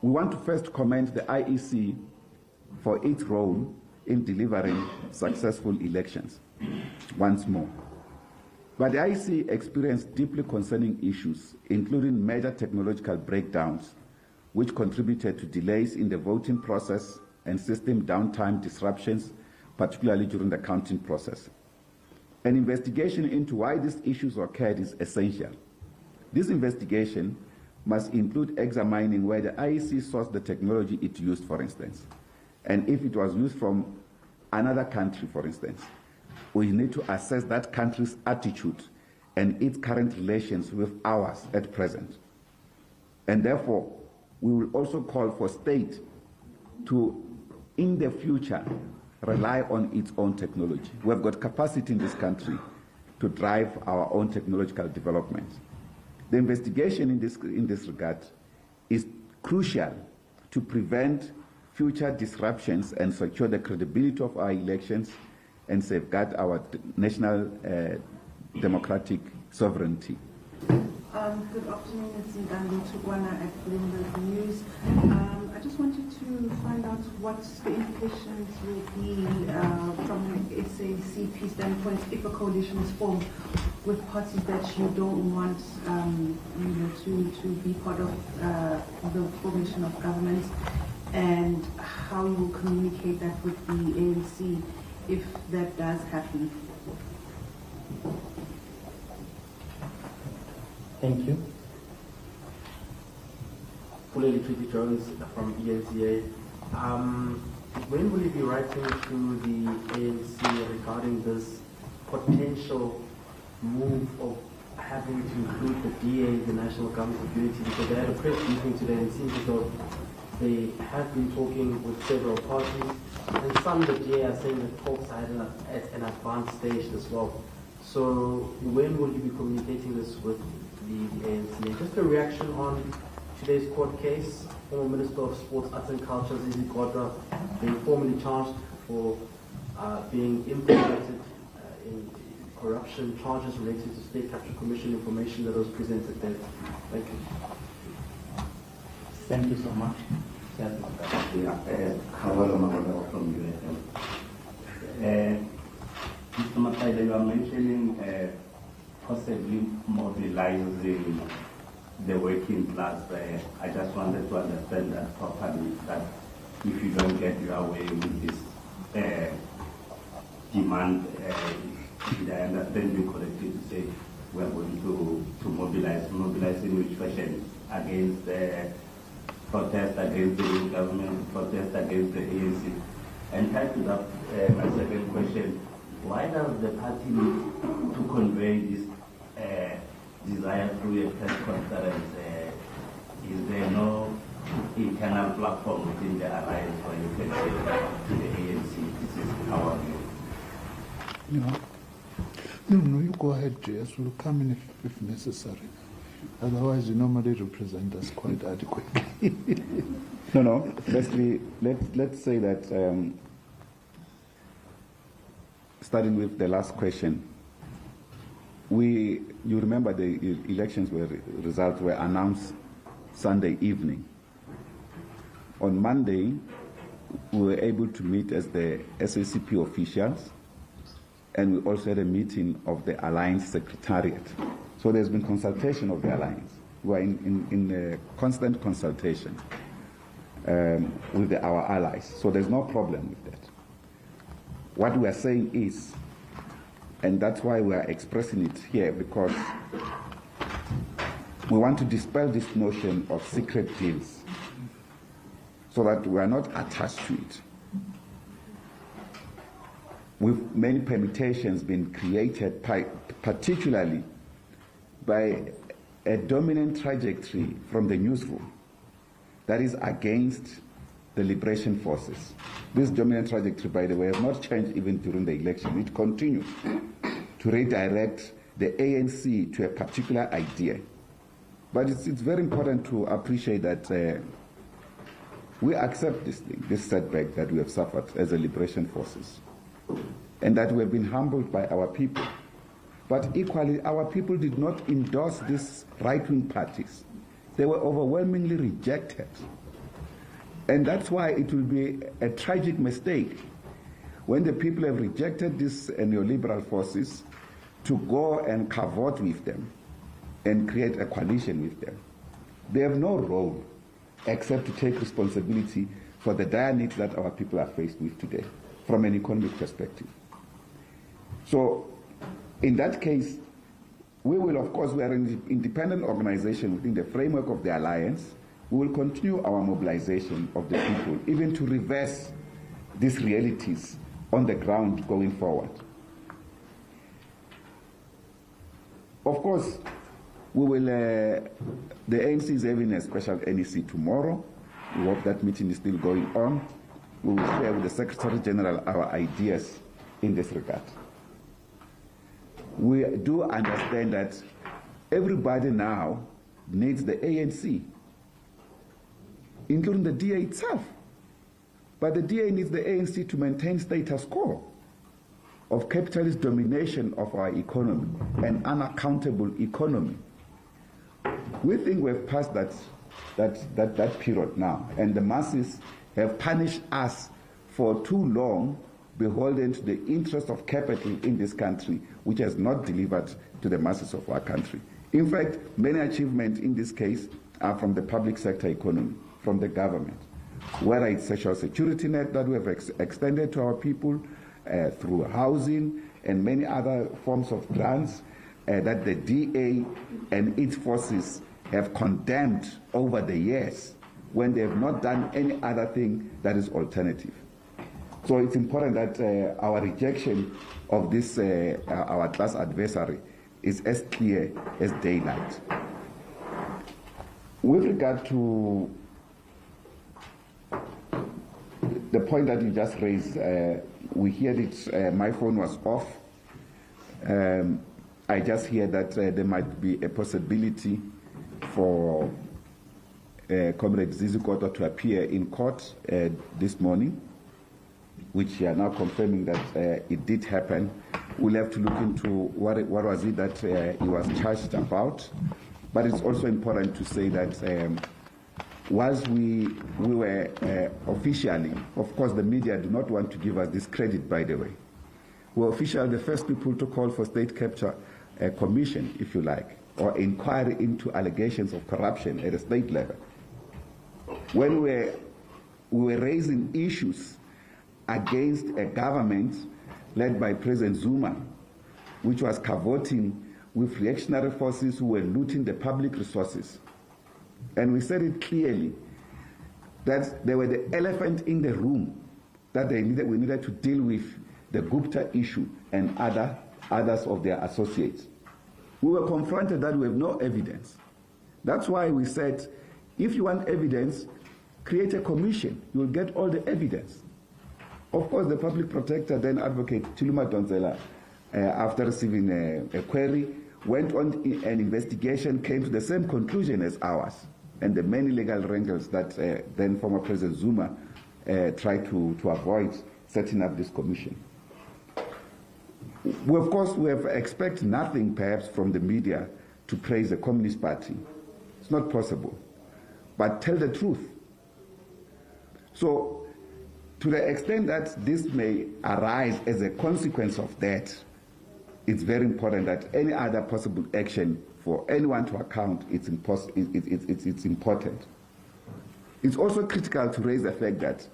We want to first commend the IEC for its role in delivering successful elections once more. But the IEC experienced deeply concerning issues, including major technological breakdowns, which contributed to delays in the voting process and system downtime disruptions, particularly during the counting process. An investigation into why these issues occurred is essential. This investigation must include examining where the IEC sourced the technology it used, for instance, and if it was used from another country, for instance. We need to assess that country's attitude and its current relations with ours at present. And therefore, we will also call for state to, in the future, rely on its own technology. We have got capacity in this country to drive our own technological development. The investigation in this regard is crucial to prevent future disruptions and secure the credibility of our elections and safeguard our national democratic sovereignty. Good afternoon, it's Ndando Tugwana at Bloomberg News. I just wanted to find out what the implications will be from an SACP standpoint if a coalition is formed with parties that you don't want to be part of the formation of government, and how you will communicate that with the ANC if that does happen. Thank you. Fully Treaty Jones from ENCA. When will you be writing to the ANC regarding this potential move of having to include the DA, the National Government of Unity? Because they had a press briefing today and it seems as though they have been talking with several parties, and some of the DA are saying that talks are at an advanced stage as well. So when will you be communicating this with the ANC? Just a reaction on today's court case. Former Minister of Sports, Arts and Culture, Zizi being formally charged for being implicated in corruption charges related to State Capture Commission information that was presented there. Thank you. Thank you so much. From Mr. Mapaila, you are mentioning possibly mobilizing the working class. I just wanted to understand that properly, that if you don't get your way with this demand, did I understand you correctly to say we are going to mobilize in which fashion? Against the protest against the new government, protest against the ANC? And tied to that, my second question, why does the party need to convey this desire through a press conference? Is there no internal platform within the alliance where you can say to the ANC, this is our view? No, you go ahead, JS. We'll come in if necessary. Otherwise, you normally represent us quite adequately. No. Firstly, let's say that, starting with the last question, you remember the elections results were announced Sunday evening. On Monday, we were able to meet as the SACP officials, and we also had a meeting of the Alliance Secretariat. So there's been consultation of the Alliance. We are in constant consultation with our allies. So there's no problem with that. What we are saying is, and that's why we are expressing it here, because we want to dispel this notion of secret deals so that we are not attached to it. With many permutations being created, particularly by a dominant trajectory from the newsroom that is against the liberation forces. This dominant trajectory, by the way, has not changed even during the election. It continues to redirect the ANC to a particular idea. But it's very important to appreciate that we accept this thing, this setback that we have suffered as a liberation forces, and that we have been humbled by our people. But equally, our people did not endorse these right-wing parties. They were overwhelmingly rejected And that's why it will be a tragic mistake when the people have rejected these neoliberal forces to go and cavort with them and create a coalition with them. They have no role except to take responsibility for the dire needs that our people are faced with today from an economic perspective. So in that case, we will, of course, we are an independent organization within the framework of the alliance. We will continue our mobilization of the people, even to reverse these realities on the ground going forward. Of course, we will, the ANC is having a special NEC tomorrow. We hope that meeting is still going on. We will share with the Secretary General our ideas in this regard. We do understand that everybody now needs the ANC, including the DA itself. But the DA needs the ANC to maintain status quo of capitalist domination of our economy, an unaccountable economy. We think we've passed that period now, and the masses have punished us for too long, beholden to the interest of capital in this country, which has not delivered to the masses of our country. In fact, many achievements in this case are from the public sector economy, from the government, whether it's social security net that we have extended to our people through housing and many other forms of grants that the DA and its forces have condemned over the years when they have not done any other thing that is alternative. So it's important that our rejection of this, our class adversary, is as clear as daylight. With regard to the point that you just raised, we heard it, my phone was off. I just hear that there might be a possibility for Comrade Zizi to appear in court this morning, which you are now confirming that it did happen. We'll have to look into what was it that he was charged about. But it's also important to say that whilst we were officially, of course the media do not want to give us this credit, by the way. We were officially the first people to call for state capture commission, if you like, or inquiry into allegations of corruption at a state level. When we were raising issues against a government led by President Zuma, which was cavorting with reactionary forces who were looting the public resources. And we said it clearly that they were the elephant in the room, that we needed to deal with the Gupta issue and others of their associates. We were confronted that we have no evidence. That's why we said, if you want evidence, create a commission. You will get all the evidence. Of course, the public protector, then Advocate Chiluma Donzela, after receiving a query, went on an investigation, came to the same conclusion as ours, and the many legal wrangles that then former President Zuma tried to avoid setting up this commission. We, of course, we have expect nothing perhaps from the media to praise the Communist Party. It's not possible. But tell the truth. So, to the extent that this may arise as a consequence of that, it's very important that any other possible action for anyone to account, it's important. It's also critical to raise the fact that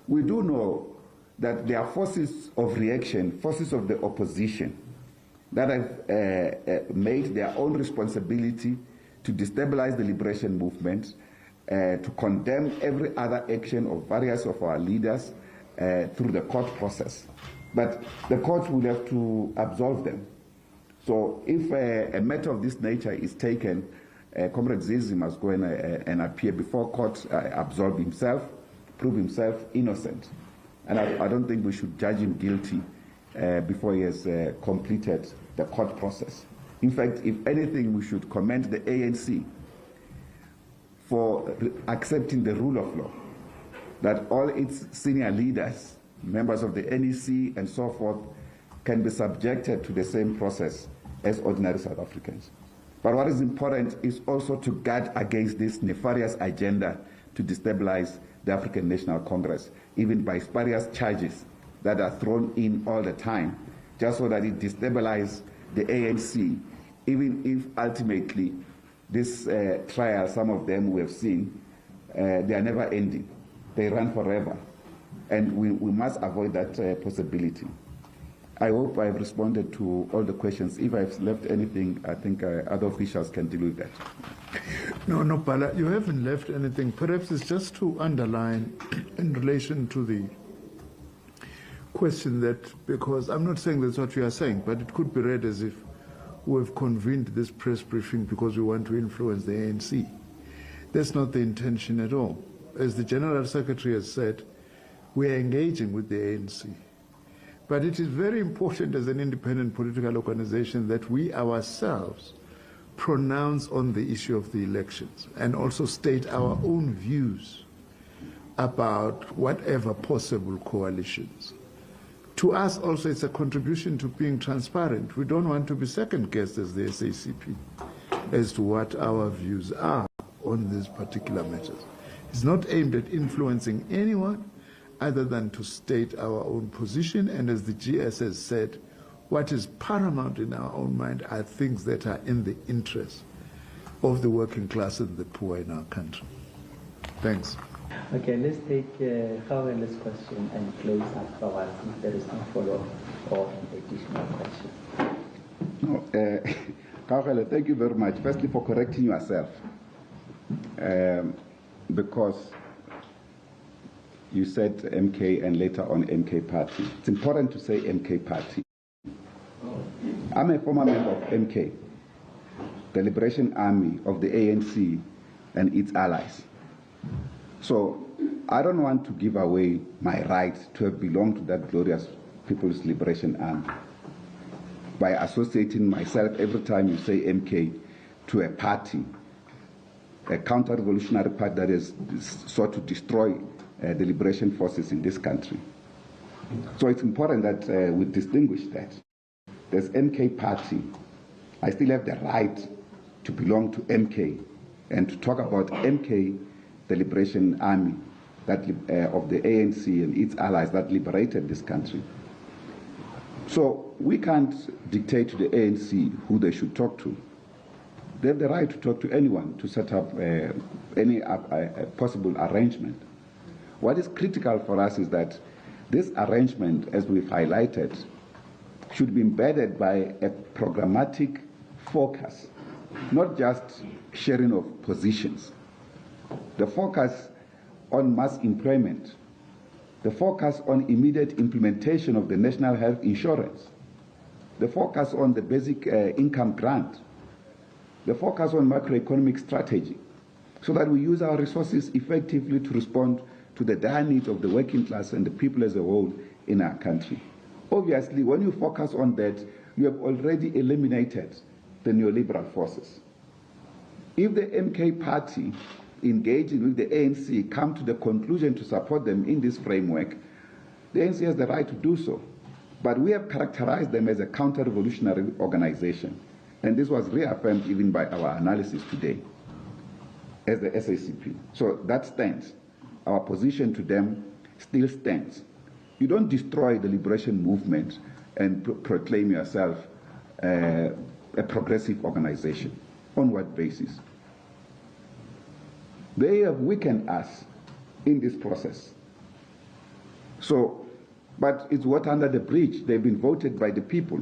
we do know that there are forces of reaction, forces of the opposition, that have made their own responsibility to destabilize the liberation movement, to condemn every other action of various of our leaders through the court process. But the court will have to absolve them. So if a matter of this nature is taken, Comrade Zizi must go and appear before court, absolve himself, prove himself innocent. And I don't think we should judge him guilty before he has completed the court process. In fact, if anything, we should commend the ANC for accepting the rule of law, that all its senior leaders, members of the NEC and so forth, can be subjected to the same process as ordinary South Africans. But what is important is also to guard against this nefarious agenda to destabilize the African National Congress, even by spurious charges that are thrown in all the time, just so that it destabilizes the ANC, even if ultimately this trial, some of them we have seen, they are never ending. They run forever. And we must avoid that possibility. I hope I've responded to all the questions. If I've left anything, I think other officials can deal with that. No, Pala, you haven't left anything. Perhaps it's just to underline in relation to the question that, because I'm not saying that's what you are saying, but it could be read as if we've convened this press briefing because we want to influence the ANC. That's not the intention at all. As the General Secretary has said, we are engaging with the ANC. But it is very important as an independent political organization that we ourselves pronounce on the issue of the elections and also state our own views about whatever possible coalitions. To us also it's a contribution to being transparent. We don't want to be second-guessed as the SACP as to what our views are on these particular matters. It's not aimed at influencing anyone other than to state our own position, and as the GS has said, what is paramount in our own mind are things that are in the interest of the working class and the poor in our country. Thanks. Okay, let's take Gaurele's question and close afterwards if there is no follow-up or additional question. Gaurele, thank you very much. Firstly, for correcting yourself, because you said MK and later on MK Party. It's important to say MK Party. I'm a former member of MK, the Liberation Army of the ANC and its allies. So I don't want to give away my right to have belonged to that glorious People's Liberation Army by associating myself every time you say MK to a party, a counter-revolutionary party that is sought to destroy the liberation forces in this country. So it's important that we distinguish that. There's MK Party. I still have the right to belong to MK and to talk about MK, the Liberation Army that, of the ANC and its allies that liberated this country. So we can't dictate to the ANC who they should talk to. They have the right to talk to anyone to set up any possible arrangement. What is critical for us is that this arrangement, as we've highlighted, should be embedded by a programmatic focus, not just sharing of positions. The focus on mass employment, the focus on immediate implementation of the national health insurance, the focus on the basic income grant, the focus on macroeconomic strategy, so that we use our resources effectively to respond to the dire needs of the working class and the people as a whole in our country. Obviously, when you focus on that, you have already eliminated the neoliberal forces. If the MK Party engaging with the ANC come to the conclusion to support them in this framework, the ANC has the right to do so. But we have characterized them as a counter-revolutionary organization. And this was reaffirmed even by our analysis today as the SACP. So that stands. Our position to them still stands. You don't destroy the liberation movement and proclaim yourself a progressive organization. On what basis? They have weakened us in this process. So, but it's water under the bridge. They've been voted by the people.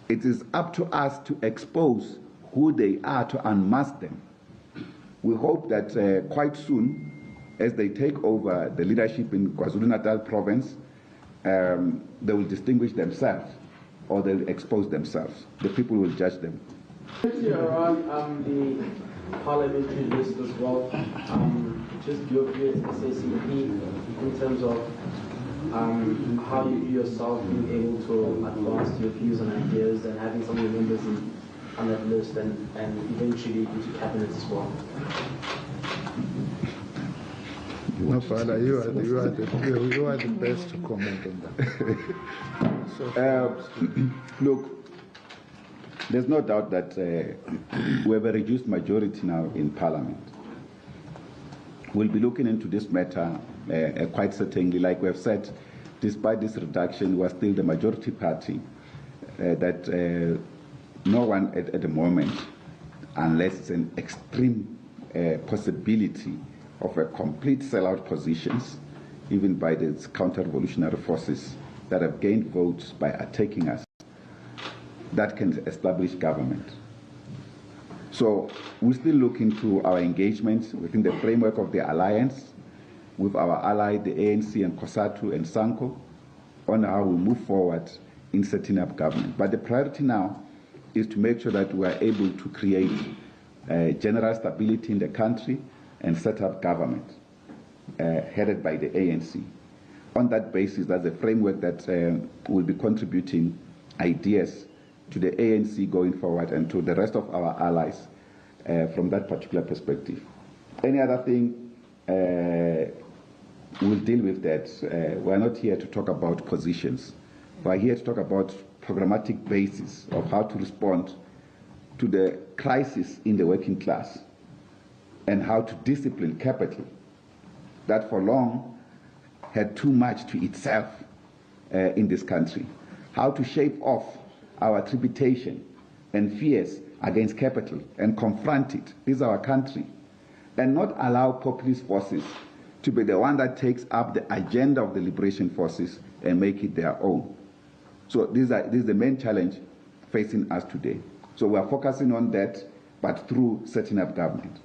It is up to us to expose who they are, to unmask them. We hope that quite soon, as they take over the leadership in KwaZulu-Natal province, they will distinguish themselves or they'll expose themselves. The people will judge them. Around the parliamentary list as well, just your view as SACP in terms of how you view yourself being able to advance your views and ideas and having some of your members on that list and eventually into cabinet as well. No, Father, you are the best to comment on that. Look, there's no doubt that we have a reduced majority now in Parliament. we'll be looking into this matter quite certainly. Like we have said, despite this reduction, we are still the majority party. That no one at the moment, unless it's an extreme possibility of a complete sellout positions, even by the counter-revolutionary forces that have gained votes by attacking us, that can establish government. So we still look into our engagements within the framework of the alliance with our ally, the ANC and COSATU and SANCO, on how we move forward in setting up government. But the priority now is to make sure that we are able to create general stability in the country and set up government headed by the ANC. On that basis, that's a framework that will be contributing ideas to the ANC going forward and to the rest of our allies from that particular perspective. Any other thing, we'll deal with that. We're not here to talk about positions. We're here to talk about programmatic basis of how to respond to the crisis in the working class and how to discipline capital that for long had too much to itself in this country. How to shape off our trepidation and fears against capital and confront it. This is our country. And not allow populist forces to be the one that takes up the agenda of the liberation forces and make it their own. So this is the main challenge facing us today. So we are focusing on that, but through setting up government.